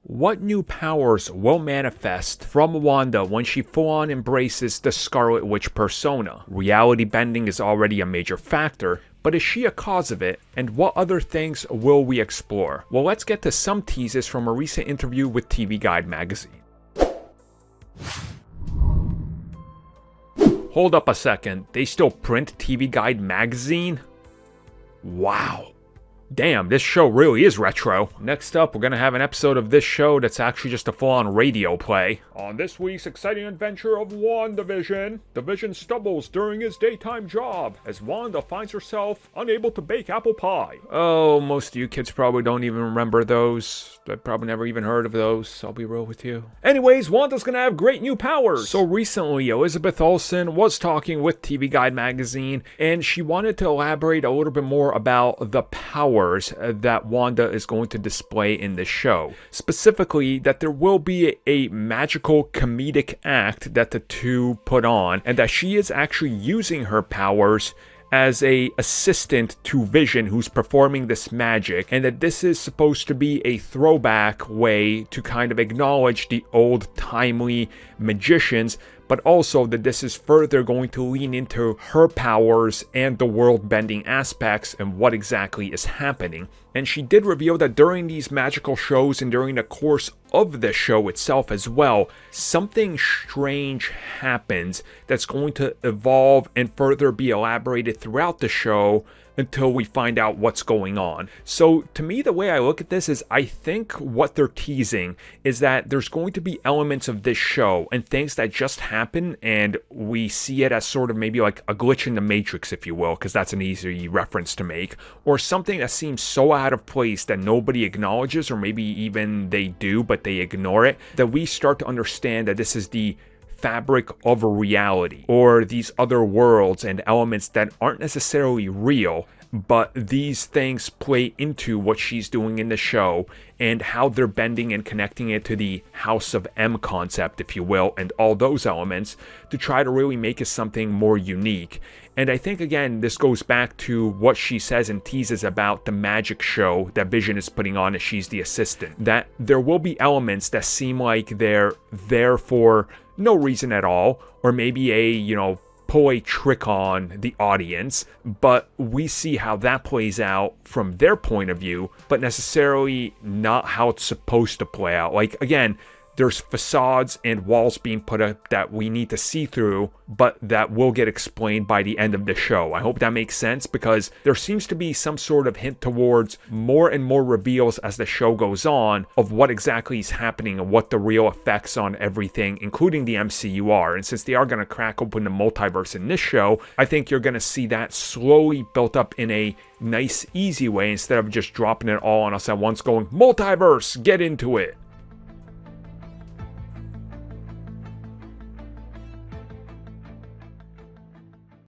What new powers will manifest from Wanda when she full-on embraces the Scarlet Witch persona? Reality bending is already a major factor, but is she a cause of it? And what other things will we explore? Well, let's get to some teases from a recent interview with TV Guide magazine. Hold up a second, they still print TV Guide magazine? Wow. Damn, this show really is retro. Next up, we're gonna have an episode of this show that's actually just a full-on radio play. On this week's exciting adventure of WandaVision, the Vision stumbles during his daytime job as Wanda finds herself unable to bake apple pie. Oh, most of you kids probably don't even remember those. I've probably never even heard of those, I'll be real with you. Anyways, Wanda's gonna have great new powers. So recently, Elizabeth Olsen was talking with TV Guide magazine, and she wanted to elaborate a little bit more about the powers that Wanda is going to display in the show. Specifically, that there will be a magical comedic act that the two put on, and that she is actually using her powers as a assistant to Vision, who's performing this magic, and that this is supposed to be a throwback way to kind of acknowledge the old timely magicians, but also that this is further going to lean into her powers and the world-bending aspects and what exactly is happening. And she did reveal that during these magical shows and during the course of the show itself as well, something strange happens that's going to evolve and further be elaborated throughout the show until we find out what's going on. So to me, the way I look at this is I think what they're teasing is that there's going to be elements of this show and things that just happen, and we see it as sort of maybe like a glitch in the Matrix, if you will, because that's an easy reference to make, or something that seems so out of place that nobody acknowledges, or maybe even they do but they ignore it, that we start to understand that this is the fabric of a reality, or these other worlds and elements that aren't necessarily real, but these things play into what she's doing in the show and how they're bending and connecting it to the House of M concept, if you will, and all those elements to try to really make it something more unique. And I think, again, this goes back to what she says and teases about the magic show that Vision is putting on as she's the assistant. That there will be elements that seem like they're there for no reason at all, or maybe pull a trick on the audience, but we see how that plays out from their point of view, but necessarily not how it's supposed to play out. Like, again, there's facades and walls being put up that we need to see through, but that will get explained by the end of the show. I hope that makes sense, because there seems to be some sort of hint towards more and more reveals as the show goes on of what exactly is happening and what the real effects on everything, including the MCU, are. And since they are going to crack open the multiverse in this show, I think you're going to see that slowly built up in a nice, easy way instead of just dropping it all on us at once going, multiverse, get into it.